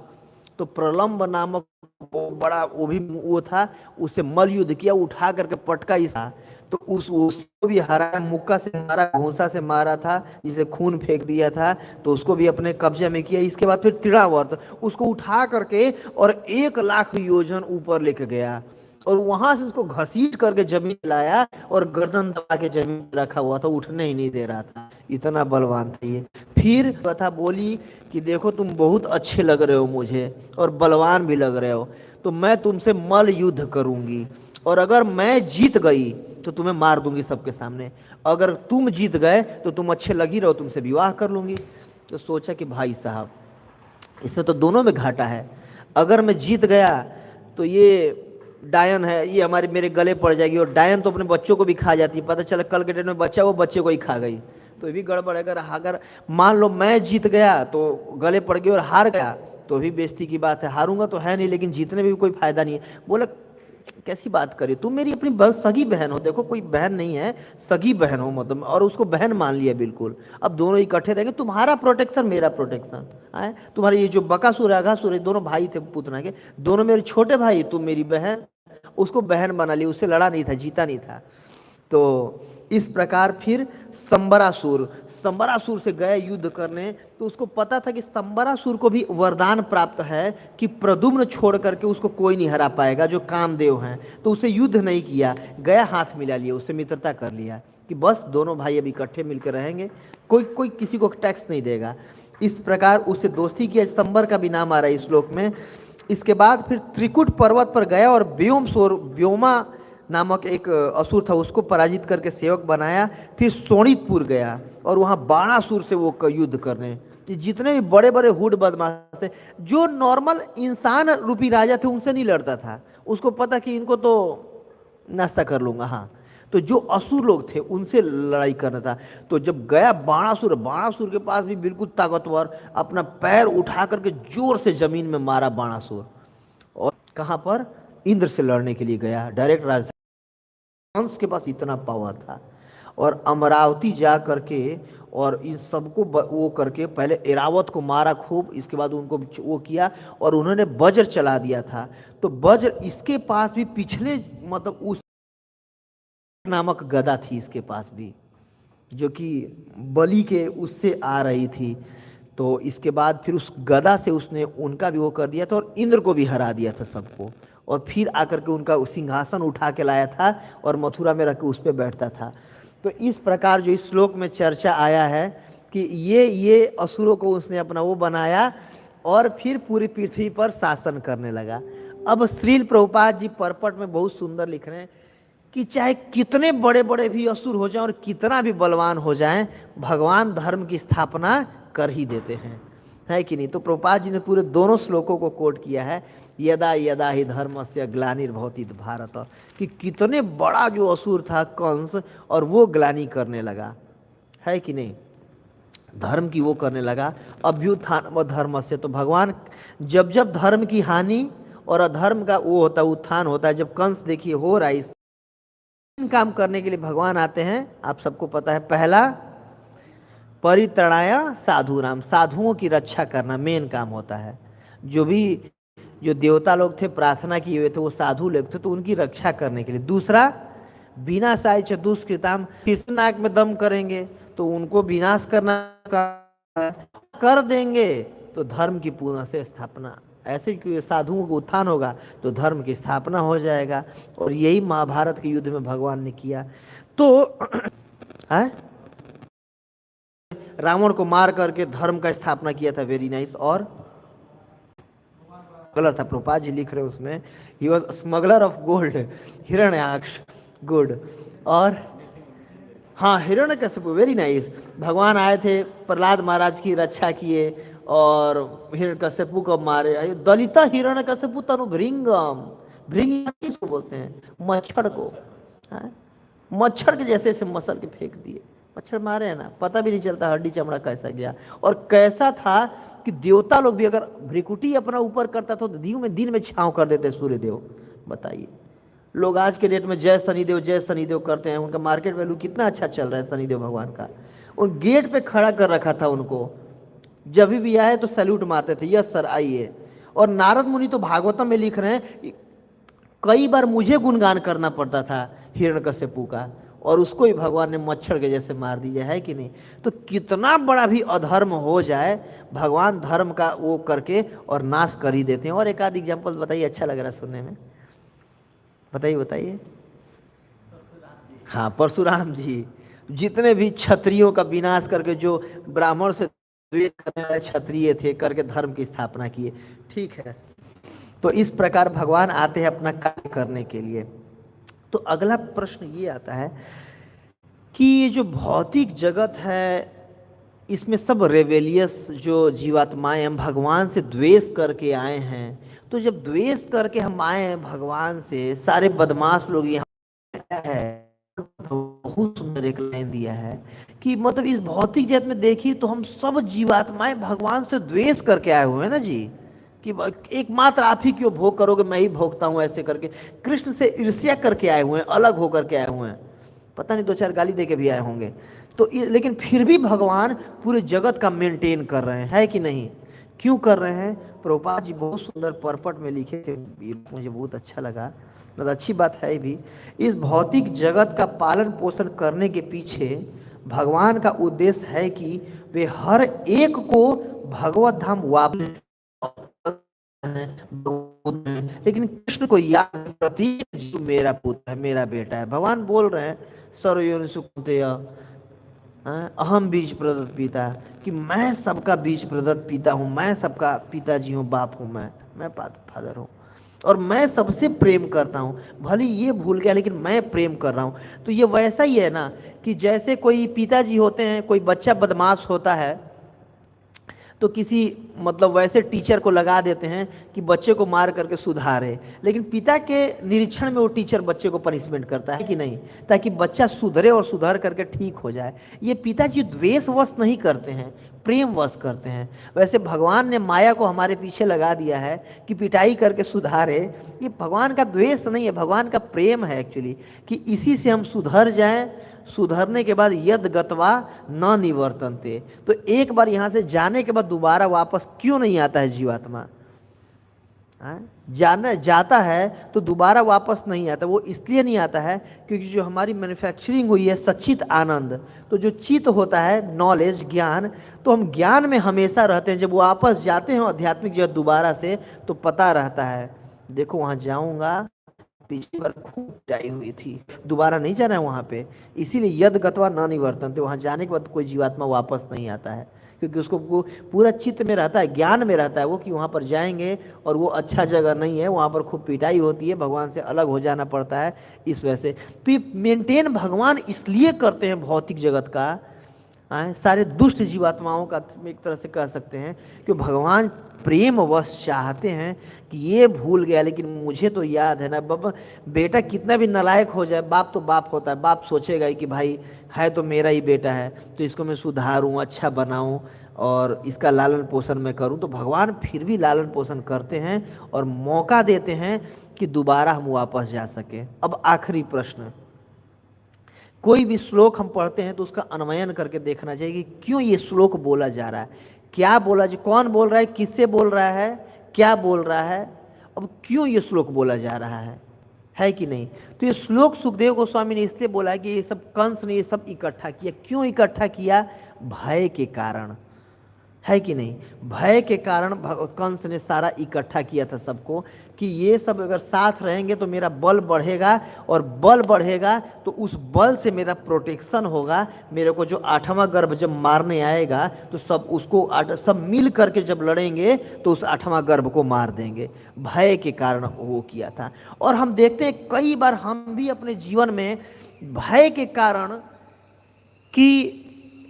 तो प्रलंब नामक वो बड़ा वो था, उससे मल युद्ध किया, उठा करके पटका इसा। तो उसको भी हरा, मुक्का से मारा, घोंसा से मारा था, जिसे खून फेंक दिया था, तो उसको भी अपने कब्जे में किया। इसके बाद फिर तृणावर्त, उसको उठा करके और 1,00,000 योजन ऊपर लेके गया, और वहां से उसको घसीट करके जमीन लाया और गर्दन दबा के जमीन रखा हुआ था, उठने ही नहीं दे रहा था, इतना बलवान था ये। फिर कथा बोली कि देखो तुम बहुत अच्छे लग रहे हो मुझे और बलवान भी लग रहे हो, तो मैं तुमसे मल युद्ध करूंगी, और अगर मैं जीत गई तो तुम्हें मार दूंगी सबके सामने, अगर तुम जीत गए तो तुम अच्छे लग ही रहो, तुमसे विवाह कर लूंगी। तो सोचा कि भाई साहब इसमें तो दोनों में घाटा है, अगर मैं जीत गया तो ये डायन है, ये हमारे मेरे गले पड़ जाएगी, और डायन तो अपने बच्चों को भी खा जाती है, पता चला कल के डेट में बच्चा वो बच्चे को ही खा गई, तो ये भी गड़बड़ है। अगर मान लो मैं जीत गया तो गले पड़ गई, और हार गया तो भी बेइज्जती की बात है, हारूंगा तो है नहीं, लेकिन जीतने में भी कोई फायदा नहीं है। बोले कैसी बात करी, तुम मेरी अपनी सगी बहन हो, देखो कोई बहन नहीं है, सगी बहन हो मतलब, और उसको बहन मान लिया बिल्कुल। अब दोनों इकट्ठे रहेंगे, तुम्हारा प्रोटेक्शन मेरा प्रोटेक्शन है, तुम्हारे ये जो बकासुर है अघासुर है, दोनों भाई थे पुतना के, दोनों मेरे छोटे भाई, तुम मेरी बहन, उसको बहन बना लिया, उससे लड़ा नहीं था, जीता नहीं था। तो इस प्रकार फिर संबरासुर से गए युद्ध करने। तो उसको पता था कि संबरासुर को भी वरदान प्राप्त है कि प्रद्युम्न छोड़ करके उसको कोई नहीं हरा पाएगा, जो कामदेव हैं। तो उसे युद्ध नहीं किया, गया हाथ मिला लिया, उससे मित्रता कर लिया कि बस दोनों भाई अब इकट्ठे मिलकर रहेंगे, कोई किसी को टैक्स नहीं देगा। इस प्रकार उससे दोस्ती किया, संबर का भी नाम आ रहा है इस श्लोक में। इसके बाद फिर त्रिकुट पर्वत पर गया और व्योमा नामक एक असुर था, उसको पराजित करके सेवक बनाया। फिर सोनितपुर गया और वहाँ बाणासुर से वो युद्ध करने, जितने भी बड़े बड़े हुड बदमाश थे, जो नॉर्मल इंसान रूपी राजा थे उनसे नहीं लड़ता था, उसको पता कि इनको तो नाश्ता कर लूंगा। हाँ, तो जो असुर लोग थे उनसे लड़ाई करना था। तो जब गया बाणासुर के पास भी बिल्कुल ताकतवर, अपना पैर उठा करके जोर से जमीन में मारा बाणासुर, और कहाँ पर, इंद्र से लड़ने के लिए गया, डायरेक्ट राजधानी कंस के पास इतना पावर था। और अमरावती जा करके और इन सबको वो करके पहले एरावत को मारा खूब, इसके बाद उनको वो किया और उन्होंने वज्र चला दिया था। तो वज्र इसके पास भी पिछले मतलब उस नामक गदा थी इसके पास भी, जो कि बलि के उससे आ रही थी। तो इसके बाद फिर उस गदा से उसने उनका भी वो कर दिया था और इंद्र को भी हरा दिया था सबको, और फिर आकर के उनका सिंहासन उठा के लाया था और मथुरा में रख के उस पर बैठता था। तो इस प्रकार जो इस श्लोक में चर्चा आया है कि ये असुरों को उसने अपना वो बनाया और फिर पूरी पृथ्वी पर शासन करने लगा। अब श्रील प्रभुपाद जी परपट में बहुत सुंदर लिख रहे हैं कि चाहे कितने बड़े बड़े भी असुर हो जाएं और कितना भी बलवान हो जाएं, भगवान धर्म की स्थापना कर ही देते हैं, है कि नहीं। तो प्रभुपाद जी ने पूरे दोनों श्लोकों को कोट किया है, यदा यदा ही धर्मस्य ग्लानिर्भवति भारत, कि कितने बड़ा जो असुर था कंस, और वो ग्लानि करने लगा, है कि नहीं, धर्म की वो करने लगा। अभ्युत्थान व धर्म से, तो भगवान जब जब धर्म की हानि और अधर्म का वो होता उत्थान होता है, जब कंस देखिए हो रहा है, इस काम करने के लिए भगवान आते हैं, आप सबको पता है। पहला परित्रणाय साधुनाम, साधुओं की रक्षा करना मेन काम होता है। जो भी जो देवता लोग थे प्रार्थना किए हुए थे, वो साधु लोग थे, तो उनकी रक्षा करने के लिए। दूसरा, बिना साय चतुष्कृताम, फिर से नाक में दम करेंगे तो उनको विनाश करना कर देंगे तो धर्म की पुनः से स्थापना, ऐसे कि साधुओं का उत्थान होगा तो धर्म की स्थापना हो जाएगा। और यही महाभारत के युद्ध में भगवान ने किया। तो है रावण को मार करके धर्म का स्थापना किया था। Very nice. और गलत था, प्रभुपाद जी लिख रहे उसमें, he was smuggler of gold, Hiranyaksha, good. और हाँ, हिरण्यकशिपु, वेरी नाइस। भगवान आए थे, प्रहलाद महाराज की रक्षा किए और हिरण्यकशिपु को मारे। दलिता हिरण्यकशिपु तनु भृंगम, भृंग किसको बोलते हैं? मच्छर को। मच्छर के जैसे से मसल के फेंक दिए। मच्छर मारे हैं ना, पता भी नहीं चलता हड्डी चमड़ा कैसा गया। और कैसा था कि देवता लोग भी अगर भ्रिकुटी अपना ऊपर करता था तो दिन में छांव कर देते सूर्यदेव। बताइए, लोग आज के डेट में जय शनिदेव जय शनिदेव करते हैं, उनका मार्केट वैल्यू कितना अच्छा चल रहा है शनिदेव भगवान का। उन गेट पे खड़ा कर रखा था उनको, जब भी आए तो सैल्यूट मारते थे, यस सर आइए। और नारद मुनि तो भागवतम में लिख रहे हैं, कई बार मुझे गुणगान करना पड़ता था हिरण्यकशिपु का, और उसको ही भगवान ने मच्छर के जैसे मार दिया है कि नहीं। तो कितना बड़ा भी अधर्म हो जाए, भगवान धर्म का वो करके और नाश कर ही देते हैं। और एक आध एग्जाम्पल बताइए, अच्छा लग रहा है सुनने में, बताइए बताइए। हाँ, परशुराम जी, जितने भी क्षत्रियों का विनाश करके, जो ब्राह्मण से द्वेष करने वाले क्षत्रिय थे, करके धर्म की स्थापना किए। ठीक है, तो इस प्रकार भगवान आते हैं अपना कार्य करने के लिए। तो अगला प्रश्न ये आता है कि ये जो भौतिक जगत है, इसमें सब रेवेलियस जो जीवात्माएं हम भगवान से द्वेष करके आए हैं। तो जब द्वेष करके हम आए हैं भगवान से, सारे बदमाश लोग यहाँ है, बहुत सुंदर एक लाइन दिया है कि मतलब इस भौतिक जगत में देखिए तो हम सब जीवात्माएं भगवान से द्वेष करके आए हुए हैं ना जी, कि एकमात्र आप ही क्यों भोग करोगे, मैं ही भोगता हूं, ऐसे करके कृष्ण से ईर्ष्या करके आए हुए हैं, अलग होकर के आए हुए हैं। पता नहीं 2-4 गाली दे के भी आए होंगे। तो लेकिन फिर भी भगवान पूरे जगत का मेंटेन कर रहे हैं, है कि नहीं? क्यों कर रहे हैं? प्रभुपाद जी बहुत सुंदर पर्पट में लिखे थे, मुझे बहुत अच्छा लगा, मतलब अच्छी बात है भी। इस भौतिक जगत का पालन पोषण करने के पीछे भगवान का उद्देश्य है कि वे हर एक को भगवत धाम वापस, लेकिन कृष्ण को याद, प्रत्येक जीव मेरा पुत्र है, मेरा बेटा है। भगवान बोल रहे हैं सर्वयोनि सुकृतेय अहम बीज प्रदत्त पिता, कि मैं सबका बीज प्रदत्त पिता हूँ, मैं सबका पिताजी हूँ, बाप हूँ, मैं फादर हूँ, और मैं सबसे प्रेम करता हूँ। भले ये भूल गया लेकिन मैं प्रेम कर रहा हूँ। तो ये वैसा ही है ना कि जैसे कोई पिताजी होते हैं, कोई बच्चा बदमाश होता है तो किसी मतलब वैसे टीचर को लगा देते हैं कि बच्चे को मार करके सुधारे, लेकिन पिता के निरीक्षण में वो टीचर बच्चे को पनिशमेंट करता है कि नहीं, ताकि बच्चा सुधरे और सुधर करके ठीक हो जाए। ये पिताजी द्वेषवश नहीं करते हैं, प्रेमवश करते हैं। वैसे भगवान ने माया को हमारे पीछे लगा दिया है कि पिटाई करके सुधारे। ये भगवान का द्वेष नहीं है, भगवान का प्रेम है एक्चुअली, कि इसी से हम सुधर जाएं। सुधरने के बाद यद गत्वा न निवर्तनते, तो एक बार यहाँ से जाने के बाद दोबारा वापस क्यों नहीं आता है जीवात्मा? जाना जाता है तो दोबारा वापस नहीं आता। वो इसलिए नहीं आता है क्योंकि जो हमारी मैन्युफैक्चरिंग हुई है सच्चित आनंद, तो जो चित्त होता है नॉलेज ज्ञान, तो हम ज्ञान में हमेशा रहते हैं। जब वापस जाते हैं आध्यात्मिक जगत दोबारा से, तो पता रहता है देखो वहाँ जाऊँगा, पिछली बार खूब पिटाई हुई थी, दोबारा नहीं जाना है वहाँ पे। इसीलिए यद गत्वा न निवर्तनते, वहाँ जाने के बाद कोई जीवात्मा वापस नहीं आता है, क्योंकि उसको वो पूरा चित्त में रहता है, ज्ञान में रहता है वो, कि वहाँ पर जाएंगे और वो अच्छा जगह नहीं है, वहाँ पर खूब पिटाई होती है, भगवान से अलग हो जाना पड़ता है। इस वजह से तो ये मेंटेन भगवान इसलिए करते हैं भौतिक जगत का, सारे दुष्ट जीवात्माओं का एक तरह से कह सकते हैं, कि भगवान प्रेमवश चाहते हैं कि ये भूल गया लेकिन मुझे तो याद है ना। बाबा बेटा कितना भी नालायक हो जाए, बाप तो बाप होता है, बाप सोचेगा कि भाई है तो मेरा ही बेटा है, तो इसको मैं सुधारूं, अच्छा बनाऊं और इसका लालन पोषण मैं करूं। तो भगवान फिर भी लालन पोषण करते हैं और मौका देते हैं कि दोबारा हम वापस जा सके। अब आखिरी प्रश्न, कोई भी श्लोक हम पढ़ते हैं तो उसका अन्वयन करके देखना चाहिए कि क्यों ये श्लोक बोला जा रहा है, क्या बोला, कौन बोल रहा है, किससे बोल रहा है, क्या बोल रहा है। अब क्यों ये श्लोक बोला जा रहा है कि नहीं? तो ये श्लोक सुखदेव गोस्वामी ने इसलिए बोला कि ये सब कंस ने ये सब इकट्ठा किया। क्यों इकट्ठा किया? भय के कारण, है कि नहीं? भय के कारण कंस ने सारा इकट्ठा किया था सबको, कि ये सब अगर साथ रहेंगे तो मेरा बल बढ़ेगा, और बल बढ़ेगा तो उस बल से मेरा प्रोटेक्शन होगा। मेरे को जो 8वां गर्भ जब मारने आएगा तो सब उसको सब मिल करके जब लड़ेंगे तो उस 8वां गर्भ को मार देंगे। भय के कारण वो किया था। और हम देखते हैं कई बार हम भी अपने जीवन में भय के कारण कि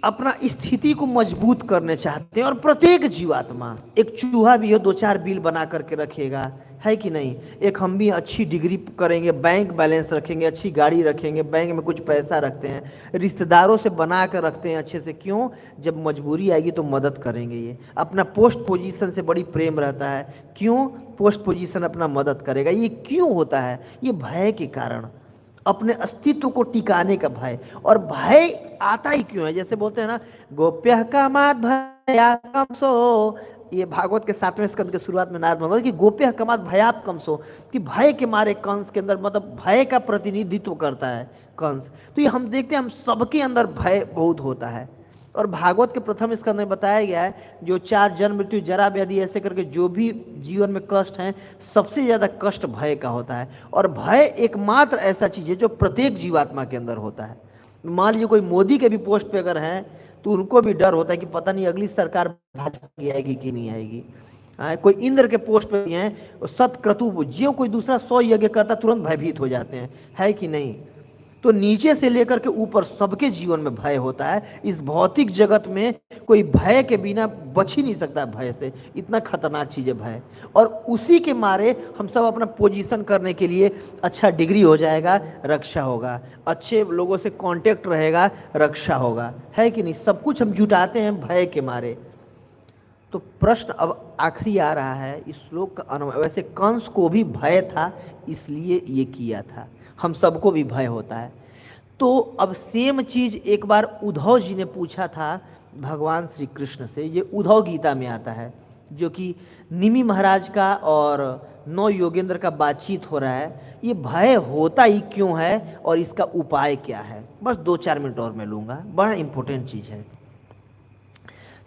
अपना स्थिति को मजबूत करने चाहते हैं। और प्रत्येक जीवात्मा, एक चूहा भी हो 2-4 बिल बना करके रखेगा, है कि नहीं? एक हम भी अच्छी डिग्री करेंगे, बैंक बैलेंस रखेंगे, अच्छी गाड़ी रखेंगे, बैंक में कुछ पैसा रखते हैं, रिश्तेदारों से बना कर रखते हैं अच्छे से। क्यों? जब मजबूरी आएगी तो मदद करेंगे। ये अपना पोस्ट पोजीशन से बड़ी प्रेम रहता है। क्यों? पोस्ट पोजीशन अपना मदद करेगा। ये क्यों होता है? ये भय के कारण, अपने अस्तित्व को टिकाने का भय। और भय आता ही क्यों है? जैसे बोलते हैं ना, गोप्य कामात् भयात् कंसो। ये भागवत के 7वें स्कंद के शुरुआत में नारद बोलते कि गोप्य कामात् भयात् कंसो, कि भय के मारे कंस के अंदर, मतलब भय का प्रतिनिधित्व करता है कंस। तो ये हम देखते हैं हम सबके अंदर भय बहुत होता है। और भागवत के प्रथम स्कंद में बताया गया है, जो 4 जन्म मृत्यु जरा व्याधि ऐसे करके जो भी जीवन में कष्ट हैं, सबसे ज़्यादा कष्ट भय का होता है। और भय एकमात्र ऐसा चीज़ है जो प्रत्येक जीवात्मा के अंदर होता है। मान लीजिए कोई मोदी के भी पोस्ट पे अगर हैं तो उनको भी डर होता है कि पता नहीं अगली सरकार भाजपा की आएगी कि नहीं आएगी। कोई इंद्र के पोस्ट पे भी हैं, सतक्रतु, जो कोई दूसरा 100 यज्ञ करता तुरंत भयभीत हो जाते हैं, है कि नहीं? तो नीचे से लेकर के ऊपर सबके जीवन में भय होता है। इस भौतिक जगत में कोई भय के बिना बच ही नहीं सकता। भय से इतना खतरनाक चीज़ है भय। और उसी के मारे हम सब अपना पोजीशन करने के लिए, अच्छा डिग्री हो जाएगा, रक्षा होगा, अच्छे लोगों से कांटेक्ट रहेगा, रक्षा होगा, है कि नहीं? सब कुछ हम जुटाते हैं भय के मारे। तो प्रश्न अब आखिरी आ रहा है इस श्लोक का अनुमान। वैसे कंस को भी भय था, इसलिए ये किया था। हम सबको भी भय होता है। तो अब सेम चीज एक बार उद्धव जी ने पूछा था भगवान श्री कृष्ण से। ये उद्धव गीता में आता है, जो कि निमि महाराज का और 9 योगेंद्र का बातचीत हो रहा है। ये भय होता ही क्यों है और इसका उपाय क्या है? बस 2-4 मिनट और मैं लूँगा, बड़ा इंपॉर्टेंट चीज़ है।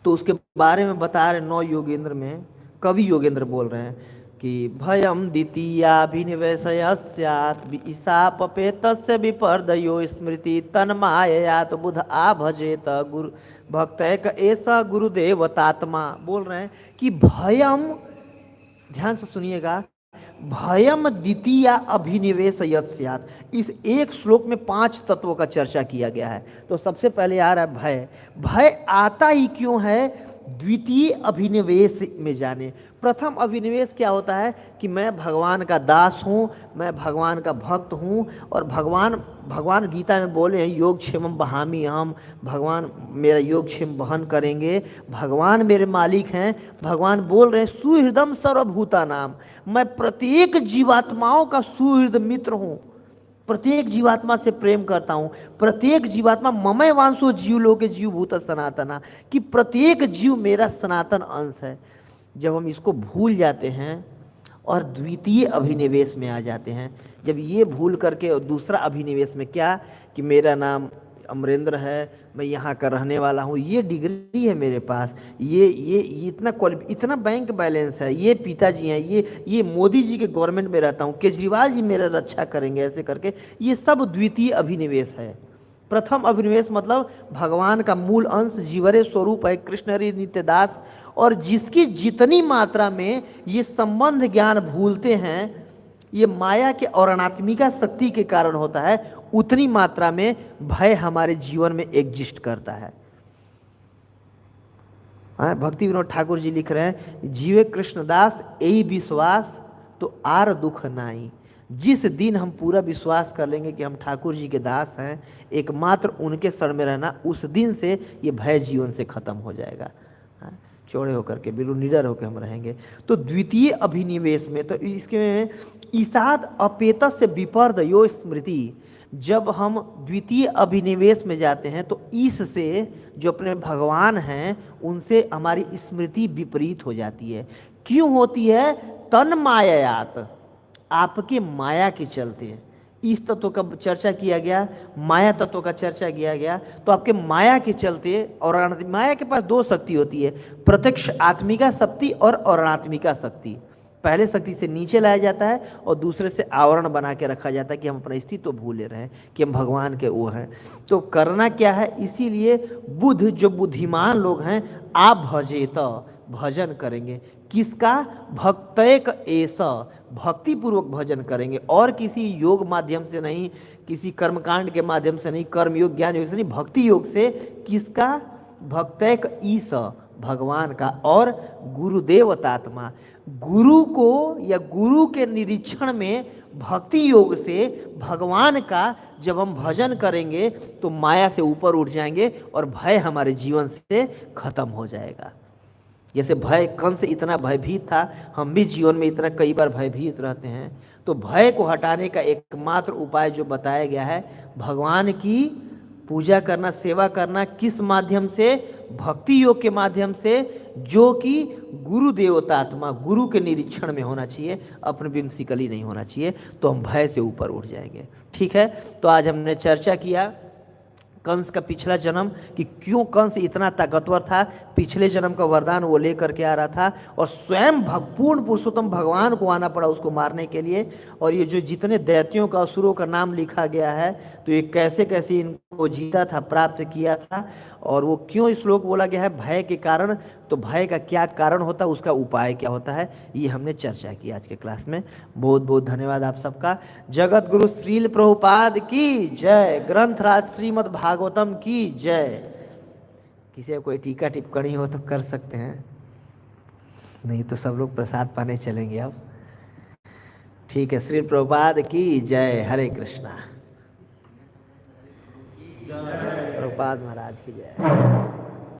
तो उसके बारे में बता रहे 9 योगेंद्र में, कवि योगेंद्र बोल रहे हैं कि भयम द्वितीयाभिनिवेशयस्यात् ईशापपेतस्य विपर्दयो स्मृति तन्माययात बुध आभजेत गुरु भक्तैक ऐसा गुरुदेवतात्मा। बोल रहे हैं कि भयम, ध्यान से सुनिएगा, भयम द्वितीय अभिनिवेशयस्यात्। इस एक श्लोक में 5 तत्वों का चर्चा किया गया है। तो सबसे पहले आ रहा है भय। भय आता ही क्यों है? द्वितीय अभिनिवेश में जाने। प्रथम अभिनिवेश क्या होता है कि मैं भगवान का दास हूँ, मैं भगवान का भक्त हूँ। और भगवान गीता में बोले हैं योगक्षेमम बहामि अहम, भगवान मेरा योगक्षेम वहन करेंगे, भगवान मेरे मालिक हैं। भगवान बोल रहे हैं सुहृदम सर्वभूता नाम, मैं प्रत्येक जीवात्माओं का सुहृद मित्र हूँ, प्रत्येक जीवात्मा से प्रेम करता हूँ। प्रत्येक जीवात्मा ममय वांसो जीव लोके जीव भूत सनातना, कि प्रत्येक जीव मेरा सनातन अंश है। जब हम इसको भूल जाते हैं और द्वितीय अभिनिवेश में आ जाते हैं, जब ये भूल करके और दूसरा अभिनिवेश में क्या कि मेरा नाम अमरेंद्र है, मैं यहाँ का रहने वाला हूँ, ये डिग्री है मेरे पास, ये इतना बैंक बैलेंस है, ये पिताजी हैं, ये मोदी जी के गवर्नमेंट में रहता हूँ, केजरीवाल जी मेरा रक्षा करेंगे, ऐसे करके ये सब द्वितीय अभिनिवेश है। प्रथम अभिनिवेश मतलब भगवान का मूल अंश जीवरे स्वरूप है, कृष्ण हरि नित्यदास। और जिसकी जितनी मात्रा में ये संबंध ज्ञान भूलते हैं, ये माया के और अनात्मिका शक्ति के कारण होता है, उतनी मात्रा में भय हमारे जीवन में एग्जिस्ट करता है। भक्ति विनोद ठाकुर जी लिख रहे हैं, जीवे कृष्णदास यही विश्वास तो आर दुख नाई। जिस दिन हम पूरा विश्वास कर लेंगे कि हम ठाकुर जी के दास हैं, एकमात्र उनके शरण में रहना, उस दिन से ये भय जीवन से खत्म हो जाएगा। चौड़े होकर के बिल्कुल निडर होकर हम रहेंगे। तो द्वितीय अभिनिवेश में, तो इसके ईसाद अपेतस से विपर्द यो स्मृति, जब हम द्वितीय अभिनिवेश में जाते हैं तो ईश से जो अपने भगवान हैं उनसे हमारी स्मृति विपरीत हो जाती है। क्यों होती है? तन मायात, आपके माया के चलते। इस तत्व का चर्चा किया गया, माया तत्व का चर्चा किया गया। तो आपके माया के चलते, और माया के पास दो शक्ति होती है, प्रत्यक्ष आत्मिका शक्ति और अनात्मिका शक्ति। पहले शक्ति से नीचे लाया जाता है और दूसरे से आवरण बना के रखा जाता है कि हम अपना अस्तित्व तो भूल रहे हैं कि हम भगवान के वो हैं। तो करना क्या है? इसीलिए बुद्ध, जो बुद्धिमान लोग हैं, आप भजेत, भजन करेंगे। किसका? भक्तैक ऐसा, भक्ति पूर्वक भजन करेंगे, और किसी योग माध्यम से नहीं, किसी कर्मकांड के माध्यम से नहीं, कर्म योग ज्ञान योग से नहीं, भक्ति योग से। किसका? भक्तैक ईस, भगवान का। और गुरुदेवतात्मा, गुरु को या गुरु के निरीक्षण में भक्ति योग से भगवान का जब हम भजन करेंगे तो माया से ऊपर उठ जाएंगे और भय हमारे जीवन से खत्म हो जाएगा। जैसे भय, कंस इतना भयभीत था, हम भी जीवन में इतना कई बार भयभीत रहते हैं। तो भय को हटाने का एकमात्र उपाय जो बताया गया है, भगवान की पूजा करना, सेवा करना। किस माध्यम से? भक्ति योग के माध्यम से, जो कि गुरु देवतात्मा, गुरु के निरीक्षण में होना चाहिए, अपने बिम्सिकली नहीं होना चाहिए। तो हम भय से ऊपर उठ जाएंगे। ठीक है, तो आज हमने चर्चा किया कंस का पिछला जन्म, कि क्यों कंस इतना ताकतवर था। पिछले जन्म का वरदान वो लेकर के आ रहा था, और स्वयं पूर्ण पुरुषोत्तम भगवान को आना पड़ा उसको मारने के लिए। और ये जो जितने दैत्यों का, असुरों का नाम लिखा गया है, तो ये कैसे कैसे इनको जीता था, प्राप्त किया था, और वो क्यों श्लोक बोला गया है? भय के कारण। तो भय का क्या कारण होता है, उसका उपाय क्या होता है, ये हमने चर्चा की आज के क्लास में। बहुत बहुत धन्यवाद आप सबका। जगत गुरु श्रील प्रभुपाद की जय। ग्रंथराज श्रीमद् भागवतम की जय। किसी को कोई टीका टिप्पणी हो तो कर सकते हैं, नहीं तो सब लोग प्रसाद पाने चलेंगे अब। ठीक है, श्री प्रभुपाद की जय। हरे कृष्णा। प्रभुपाद महाराज की जय।